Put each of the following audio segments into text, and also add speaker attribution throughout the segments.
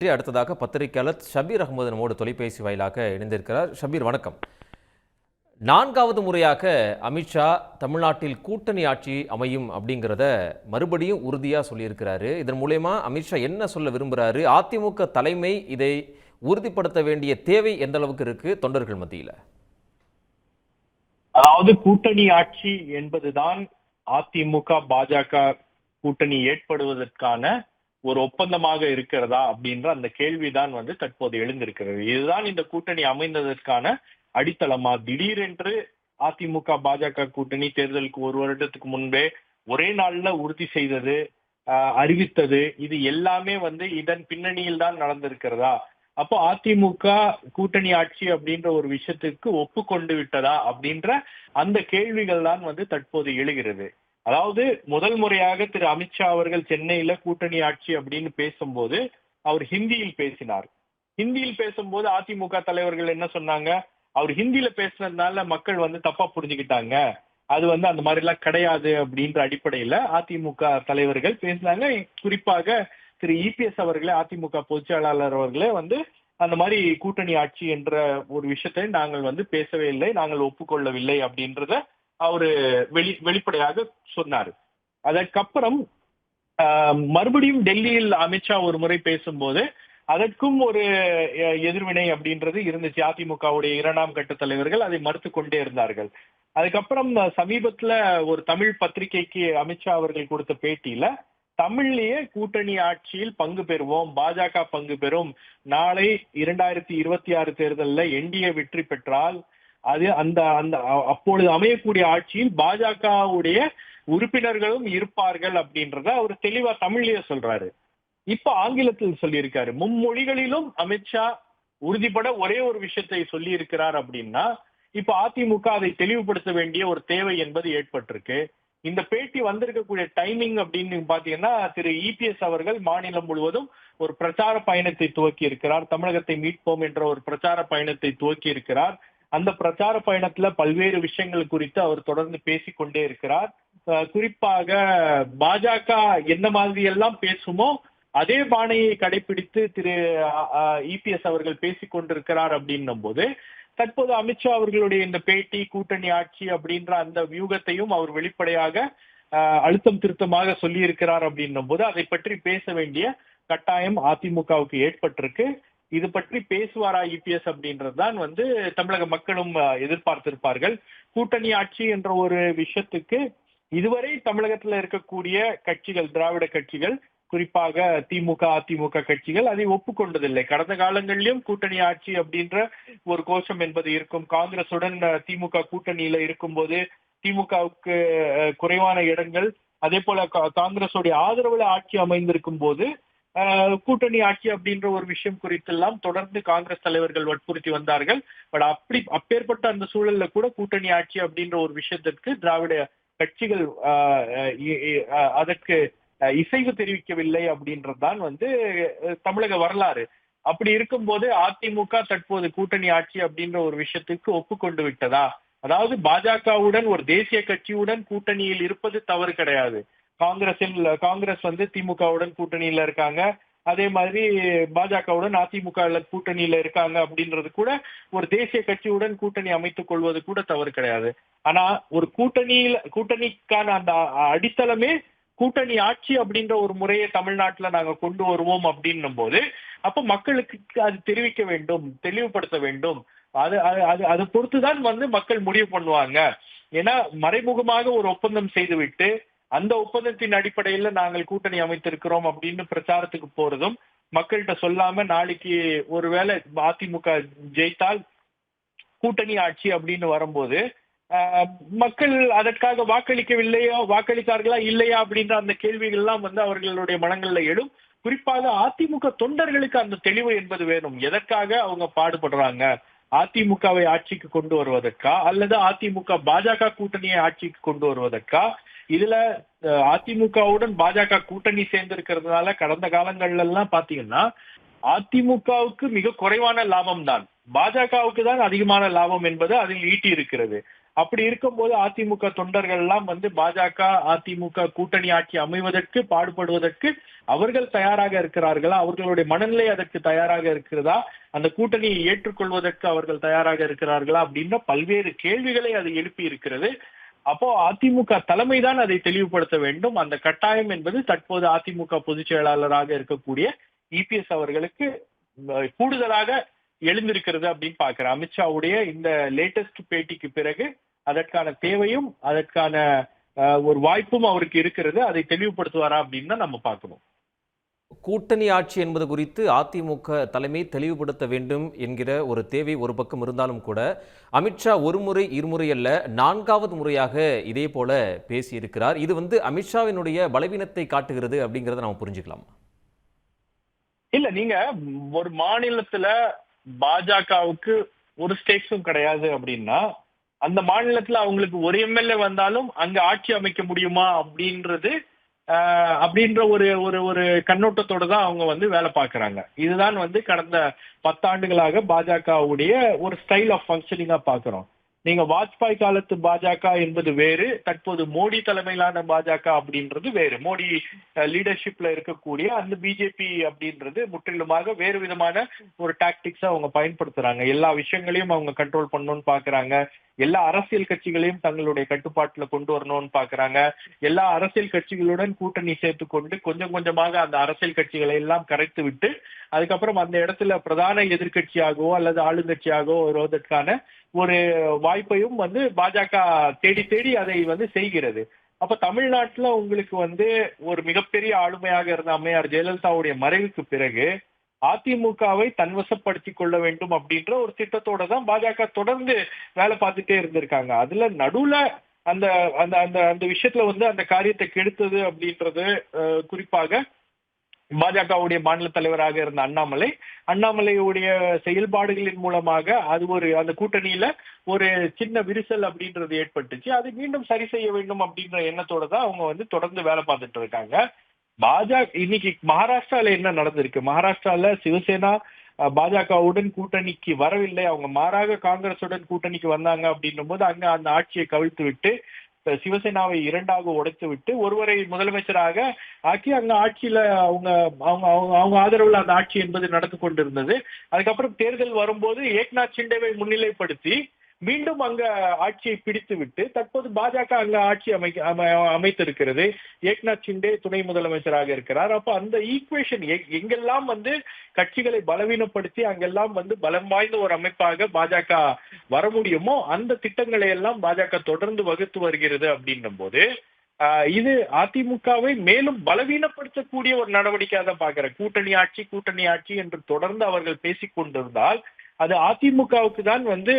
Speaker 1: அடுத்ததாக பத்திரிகையாளர் ஷபீர் அகமது நம்மோடு தொலைபேசி வாயிலாக இணைந்திருக்கிறார். ஷபீர் வணக்கம். நான்காவது முறையாக அமித்ஷா தமிழ்நாட்டில் கூட்டணி ஆட்சி அமையும் அப்படிங்கிறத மறுபடியும் உறுதியா சொல்லியிருக்கிறாரு. இதன் மூலமா அமித்ஷா என்ன சொல்ல விரும்புகிறாரு? அதிமுக தலைமை இதை உறுதிப்படுத்த வேண்டிய தேவை எந்த அளவுக்கு இருக்கு தொண்டர்கள் மத்தியில?
Speaker 2: அதாவது கூட்டணி ஆட்சி என்பதுதான் அதிமுக பாஜக கூட்டணி ஏற்படுவதற்கான ஒரு ஒப்பந்தமாக இருக்கிறதா அப்படின்ற அந்த கேள்விதான் தற்போது எழுந்திருக்கிறது. இதுதான் இந்த கூட்டணி அமைந்ததற்கான அடித்தளமா? திடீரென்று அதிமுக பாஜக கூட்டணி தேர்தலுக்கு ஒரு வருடத்துக்கு முன்பே ஒரே நாள்ல உறுதி செய்தது, அறிவித்தது, இது எல்லாமே இதன் பின்னணியில் தான் நடந்திருக்கிறதா? அப்போ அதிமுக கூட்டணி ஆட்சி அப்படின்ற ஒரு விஷயத்துக்கு ஒப்புக்கொண்டு விட்டதா அப்படின்ற அந்த கேள்விகள் தான் தற்போது எழுகிறது. அதாவது முதல் முறையாக திரு அமித்ஷா அவர்கள் சென்னையில கூட்டணி ஆட்சி அப்படின்னு பேசும்போது அவர் ஹிந்தியில் பேசினார். ஹிந்தியில் பேசும்போது அதிமுக தலைவர்கள் என்ன சொன்னாங்க? அவர் ஹிந்தியில பேசுனதுனால மக்கள் தப்பா புரிஞ்சுக்கிட்டாங்க, அது அந்த மாதிரி எல்லாம் கிடையாது அப்படின்ற அடிப்படையில அதிமுக தலைவர்கள் பேசினாங்க. குறிப்பாக திரு இபிஎஸ் அவர்களே, அதிமுக பொதுச் செயலாளர் அவர்களே அந்த மாதிரி கூட்டணி ஆட்சி என்ற ஒரு விஷயத்தை நாங்கள் பேசவே இல்லை, நாங்கள் ஒப்புக்கொள்ளவில்லை அப்படின்றத அவரு வெளிப்படையாக சொன்னாரு. அதற்கப்புறம் மறுபடியும் டெல்லியில் அமித்ஷா ஒரு முறை பேசும்போது அதற்கும் ஒரு எதிர்வினை அப்படின்றது இருந்துச்சு. அதிமுகவுடைய இரண்டாம் கட்ட தலைவர்கள் அதை மறுத்து கொண்டே இருந்தார்கள். அதுக்கப்புறம் சமீபத்துல ஒரு தமிழ் பத்திரிகைக்கு அமித்ஷா அவர்கள் கொடுத்த பேட்டியில தமிழ்லயே கூட்டணி ஆட்சியில் பங்கு பெறுவோம், பாஜக பங்கு பெறும், நாளை 2026 தேர்தலில் என்டிஏ வெற்றி பெற்றால் அது அந்த அந்த அப்பொழுது அமையக்கூடிய ஆட்சியில் பாஜகவுடைய உறுப்பினர்களும் இருப்பார்கள் அப்படின்றத அவர் தெளிவா தமிழ்லயே சொல்றாரு. இப்ப ஆங்கிலத்தில் சொல்லியிருக்காரு. மும்மொழிகளிலும் அமித்ஷா உறுதிப்பட ஒரே ஒரு விஷயத்தை சொல்லி இருக்கிறார் அப்படின்னா இப்ப அதிமுக அதை தெளிவுபடுத்த வேண்டிய ஒரு தேவை என்பது ஏற்பட்டிருக்கு. இந்த பேட்டி வந்திருக்கக்கூடிய டைமிங் அப்படின்னு பாத்தீங்கன்னா, திரு இபிஎஸ் அவர்கள் மாநிலம் முழுவதும் ஒரு பிரச்சார பயணத்தை துவக்கி இருக்கிறார். தமிழகத்தை மீட்போம் என்ற ஒரு பிரச்சார பயணத்தை துவக்கி இருக்கிறார். அந்த பிரச்சார பயணத்துல பல்வேறு விஷயங்கள் குறித்து அவர் தொடர்ந்து பேசிக்கொண்டே இருக்கிறார். குறிப்பாக பாஜக என்ன மாதிரி எல்லாம் பேசுமோ அதே பாணியை கடைபிடித்து திரு இபிஎஸ் அவர்கள் பேசிக் கொண்டிருக்கிறார் அப்படின்னும் போது தற்போது அமித்ஷா அவர்களுடைய இந்த பேட்டி கூட்டணி ஆட்சி அப்படின்ற அந்த வியூகத்தையும் அவர் வெளிப்படையாக அழுத்தம் திருத்தமாக சொல்லி இருக்கிறார் அப்படின்னும் போது அதை பற்றி பேச வேண்டிய கட்டாயம் அதிமுகவுக்கு ஏற்பட்டிருக்கு. இது பற்றி பேசுவாரா இபிஎஸ் அப்படின்றதுதான் தமிழக மக்களும் எதிர்பார்த்திருப்பார்கள். கூட்டணி ஆட்சி என்ற ஒரு விஷயத்துக்கு இதுவரை தமிழகத்துல இருக்கக்கூடிய கட்சிகள், திராவிட கட்சிகள், குறிப்பாக திமுக அதிமுக கட்சிகள் அதை ஒப்புக்கொண்டதில்லை. கடந்த காலங்களிலும் கூட்டணி ஆட்சி அப்படின்ற ஒரு கோஷம் என்பது இருக்கும். காங்கிரசுடன் திமுக கூட்டணியில இருக்கும்போது திமுகவுக்கு குறைவான இடங்கள், அதே போல காங்கிரஸுடைய ஆதரவுல ஆட்சி அமைந்திருக்கும் போது கூட்டணி ஆட்சி அப்படின்ற ஒரு விஷயம் குறித்தெல்லாம் தொடர்ந்து காங்கிரஸ் தலைவர்கள் வற்புறுத்தி வந்தார்கள். பட் அப்பேற்பட்ட அந்த சூழல்ல கூட கூட்டணி ஆட்சி அப்படின்ற ஒரு விஷயத்திற்கு திராவிட கட்சிகள் அதற்கு இசைவு தெரிவிக்கவில்லை அப்படின்றதுதான் தமிழக வரலாறு. அப்படி இருக்கும்போது அதிமுக தற்போது கூட்டணி ஆட்சி அப்படின்ற ஒரு விஷயத்துக்கு ஒப்புக்கொண்டு விட்டதா? அதாவது பாஜகவுடன் ஒரு தேசிய கட்சியுடன் கூட்டணியில் இருப்பது தவறு கிடையாது. காங்கிரஸ் திமுகவுடன் கூட்டணியில இருக்காங்க, அதே மாதிரி பாஜகவுடன் அதிமுக கூட்டணியில இருக்காங்க அப்படின்றது கூட ஒரு தேசிய கட்சியுடன் கூட்டணி அமைத்துக் கொள்வது கூட தவறு கிடையாது. ஆனா ஒரு கூட்டணிக்கான அந்த அடித்தளமே கூட்டணி ஆட்சி அப்படின்ற ஒரு முறையை தமிழ்நாட்டுல நாங்க கொண்டு வருவோம் அப்படின்னும் போது அப்ப மக்களுக்கு அது தெரிவிக்க வேண்டும், தெளிவுபடுத்த வேண்டும். அதை பொறுத்துதான் மக்கள் முடிவு பண்ணுவாங்க. ஏன்னா மறைமுகமாக ஒரு ஒப்பந்தம் செய்துவிட்டு அந்த ஒப்பந்தத்தின் அடிப்படையில நாங்கள் கூட்டணி அமைத்திருக்கிறோம் அப்படின்னு பிரச்சாரத்துக்கு போறதும், மக்கள்கிட்ட சொல்லாம நாளைக்கு ஒருவேளை அதிமுக ஜெயித்தால் கூட்டணி ஆட்சி அப்படின்னு வரும்போது மக்கள் அதற்காக வாக்களித்தார்களா இல்லையா அப்படின்ற அந்த கேள்விகள் எல்லாம் அவர்களுடைய மனங்கள்ல எழும். குறிப்பாக அதிமுக தொண்டர்களுக்கு அந்த தெளிவு என்பது வேணும். எதற்காக அவங்க பாடுபடுறாங்க? அதிமுகவை ஆட்சிக்கு கொண்டு வருவதற்கா, அல்லது அதிமுக பாஜக கூட்டணியை ஆட்சிக்கு கொண்டு வருவதற்கா? இதுல அதிமுகவுடன் பாஜக கூட்டணி சேர்ந்திருக்கிறதுனால கடந்த காலங்கள்ல எல்லாம் பாத்தீங்கன்னா அதிமுகவுக்கு மிக குறைவான லாபம் தான், பாஜகவுக்கு தான் அதிகமான லாபம் என்பது அதில் ஈட்டி இருக்கிறது. அப்படி இருக்கும்போது அதிமுக தொண்டர்கள் எல்லாம் வந்து பாஜக அதிமுக கூட்டணி ஆட்சி அமைவதற்கு பாடுபடுவதற்கு அவர்கள் தயாராக இருக்கிறார்களா, அவர்களுடைய மனநிலை அதற்கு தயாராக இருக்கிறதா, அந்த கூட்டணியை ஏற்றுக்கொள்வதற்கு அவர்கள் தயாராக இருக்கிறார்களா அப்படின்ற பல்வேறு கேள்விகளை அது எழுப்பி இருக்கிறது. அப்போ அதிமுக தலைமைதான் அதை தெளிவுபடுத்த வேண்டும். அந்த கட்டாயம் என்பது தற்போது அதிமுக பொதுச் செயலாளராக இருக்கக்கூடிய இபிஎஸ் அவர்களுக்கு கூடுதலாக எழுந்திருக்கிறது அப்படின்னு பாக்குறேன். அமித்ஷாவுடைய இந்த லேட்டஸ்ட் பேட்டிக்கு பிறகு அதற்கான தேவையும் அதற்கான ஒரு வாய்ப்பும் அவருக்கு இருக்கிறது. அதை தெளிவுபடுத்துவாரா அப்படின்னு தான் நம்ம பார்க்கணும்.
Speaker 1: கூட்டணி ஆட்சி என்பது குறித்து அதிமுக தலைமை தெளிவுபடுத்த வேண்டும் என்கிற ஒரு தேவை ஒரு பக்கம் இருந்தாலும் கூட அமித்ஷா ஒரு முறை இருமுறை அல்ல 4வது முறையாக இதே போல பேசியிருக்கிறார். இது வந்து அமித்ஷாவினுடைய பலவீனத்தை காட்டுகிறது அப்படிங்கிறத நம்ம புரிஞ்சுக்கலாம்.
Speaker 2: இல்ல, நீங்க ஒரு மாநிலத்துல பாஜகவுக்கு ஒரு ஸ்டேக்ஸும் கிடையாது அப்படின்னா அந்த மாநிலத்துல அவங்களுக்கு ஒரு எம்எல்ஏ வந்தாலும் அங்க ஆட்சி அமைக்க முடியுமா அப்படின்ற ஒரு ஒரு ஒரு கண்ணோட்டத்தோட தான் அவங்க வந்து வேலை பார்க்கறாங்க. இதுதான் வந்து கடந்த 10 ஆண்டுகளாக பாஜகவுடைய ஒரு ஸ்டைல் ஆஃப் ஃபங்க்ஷனிங்கா பார்க்கிறோம். நீங்க வாஜ்பாய் காலத்து பாஜக என்பது வேறு, தற்போது மோடி தலைமையிலான பாஜக அப்படின்றது வேறு. மோடி லீடர்ஷிப்ல இருக்கக்கூடிய அந்த பிஜேபி அப்படின்றது முற்றிலுமாக வேறு விதமான ஒரு டாக்டிக்ஸா அவங்க பயன்படுத்துறாங்க. எல்லா விஷயங்களையும் அவங்க கண்ட்ரோல் பண்ணணும்னு பாக்குறாங்க. எல்லா அரசியல் கட்சிகளையும் தங்களுடைய கட்டுப்பாட்டுல கொண்டு வரணும்னு பாக்குறாங்க. எல்லா அரசியல் கட்சிகளுடன் கூட்டணி சேர்த்து கொண்டு கொஞ்சம் கொஞ்சமாக அந்த அரசியல் கட்சிகளை எல்லாம் கரைத்து விட்டு அதுக்கப்புறம் அந்த இடத்துல பிரதான எதிர்கட்சியாகவோ அல்லது ஆளுங்கட்சியாகவோ வருவதற்கான ஒரு வாய்ப்பையும் வந்து பாஜக தேடி தேடி அதை வந்து செய்கிறது. அப்ப தமிழ்நாட்டுல உங்களுக்கு வந்து ஒரு மிகப்பெரிய ஆளுமையாக இருந்த அம்மையார் ஜெயலலிதாவுடைய மறைவுக்கு பிறகு அதிமுகவை தன்வசப்படுத்திக் கொள்ள வேண்டும் அப்படின்ற ஒரு திட்டத்தோட தான் பாஜக தொடர்ந்து வேலை பார்த்துட்டே இருந்திருக்காங்க. அதுல நடுவுல அந்த அந்த அந்த அந்த விஷயத்துல வந்து அந்த காரியத்தை கெடுத்தது அப்படின்றது குறிப்பாக பாஜகவுடைய மாநில தலைவராக இருந்த அண்ணாமலையுடைய செயல்பாடுகளின் மூலமாக அது ஒரு அந்த கூட்டணியில ஒரு சின்ன விரிசல் அப்படின்றது ஏற்பட்டுச்சு. அதை மீண்டும் சரி செய்ய வேண்டும் அப்படின்ற எண்ணத்தோட தான் அவங்க வந்து தொடர்ந்து வேலை பார்த்துட்டு இருக்காங்க. பாஜக இன்னைக்கு மகாராஷ்டிரால என்ன நடந்திருக்கு? மகாராஷ்டிரால சிவசேனா பாஜகவுடன் கூட்டணிக்கு வரவில்லை, அவங்க மாறாக காங்கிரசுடன் கூட்டணிக்கு வந்தாங்க அப்படின்னும் போது அங்க அந்த ஆட்சியை கவிழ்த்து விட்டு சிவசேனாவை 2ஆக உடைத்து விட்டு ஒருவரை முதலமைச்சராக ஆக்கி அங்க ஆட்சியில அவங்க அவங்க அவங்க ஆதரவுல அந்த ஆட்சி என்பது நடந்து கொண்டிருந்தது. அதுக்கப்புறம் தேர்தல் வரும்போது ஏக்நாத் ஷிண்டேவை முன்னிலைப்படுத்தி மீண்டும் அங்க ஆட்சியை பிடித்து விட்டு தற்போது பாஜக அங்க ஆட்சி அமைத்திருக்கிறது. ஏக்நாத் ஷிண்டே துணை முதலமைச்சராக இருக்கிறார். அப்ப அந்த ஈக்குவேஷன் எங்கெல்லாம் வந்து கட்சிகளை பலவீனப்படுத்தி அங்கெல்லாம் வந்து பலம் வாய்ந்த ஒரு அமைப்பாக பாஜக வர முடியுமோ அந்த திட்டங்களை எல்லாம் பாஜக தொடர்ந்து வகுத்து வருகிறது அப்படின்னும் போது இது அதிமுகவை மேலும் பலவீனப்படுத்தக்கூடிய ஒரு நடவடிக்கையாக தான் பாக்குறேன். கூட்டணி ஆட்சி என்று தொடர்ந்து அவர்கள் பேசிக் கொண்டிருந்தால் அது அதிமுகவுக்கு தான் வந்து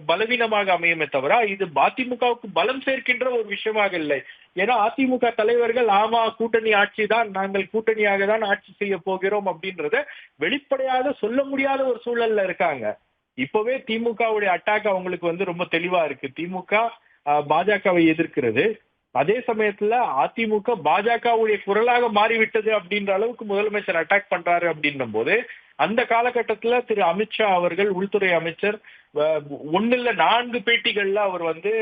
Speaker 2: பலவீனமாக அமையுமே தவிர இது அதிமுகவுக்கு பலம் சேர்க்கின்ற ஒரு விஷயமாக இல்லை. ஏன்னா அதிமுக தலைவர்கள் ஆமா கூட்டணி ஆட்சி தான், நாங்கள் கூட்டணியாக தான் ஆட்சி செய்ய போகிறோம் அப்படின்றத வெளிப்படையாக சொல்ல முடியாத ஒரு சூழல்ல இருக்காங்க. இப்பவே திமுகவுடைய அட்டாக் அவங்களுக்கு வந்து ரொம்ப தெளிவா இருக்கு. திமுக பாஜகவை எதிர்க்கிறது, அதே சமயத்துல அதிமுக பாஜகவுடைய குரலாக மாறிவிட்டது அப்படின்ற அளவுக்கு முதலமைச்சர் அட்டாக் பண்றாரு அப்படின்னும் போது அந்த காலகட்டத்துல திரு அமித்ஷா அவர்கள் உள்துறை அமைச்சர் 1 இல்ல 4 பேட்டிகள்ல அவர் வந்து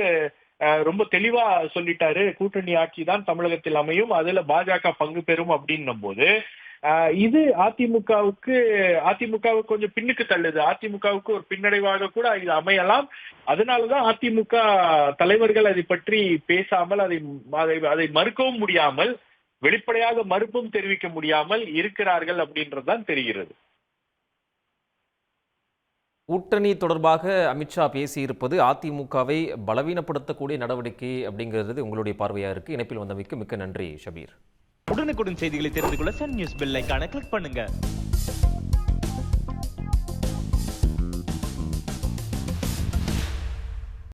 Speaker 2: ரொம்ப தெளிவா சொல்லிட்டாரு, கூட்டணி ஆட்சி தான் தமிழகத்தில் அமையும், அதுல பாஜக பங்கு பெறும் அப்படின்னும் போது இது அதிமுகவுக்கு கொஞ்சம் பின்னுக்கு தள்ளுது. அதிமுகவுக்கு ஒரு பின்னடைவாக கூட இது அமையலாம். அதனாலதான் அதிமுக தலைவர்கள் அதை பற்றி பேசாமல் அதை மறுக்கவும் முடியாமல் வெளிப்படையாக மறுப்பும் தெரிவிக்க முடியாமல் இருக்கிறார்கள் அப்படின்றதுதான் தெரிகிறது.
Speaker 1: கூட்டணி தொடர்பாக அமித்ஷா பேசியிருப்பது அதிமுகவை பலவீனப்படுத்தக்கூடிய நடவடிக்கை அப்படிங்கிறது உங்களுடைய பார்வையா இருக்கு. இணைப்பில் வந்தமைக்கு மிக்க நன்றி ஷபீர்.
Speaker 3: உடனுக்குடன் செய்திகளை தெரிந்து கொள்ள சன் நியூஸ் பெல் ஐகானை கிளிக் பண்ணுங்க.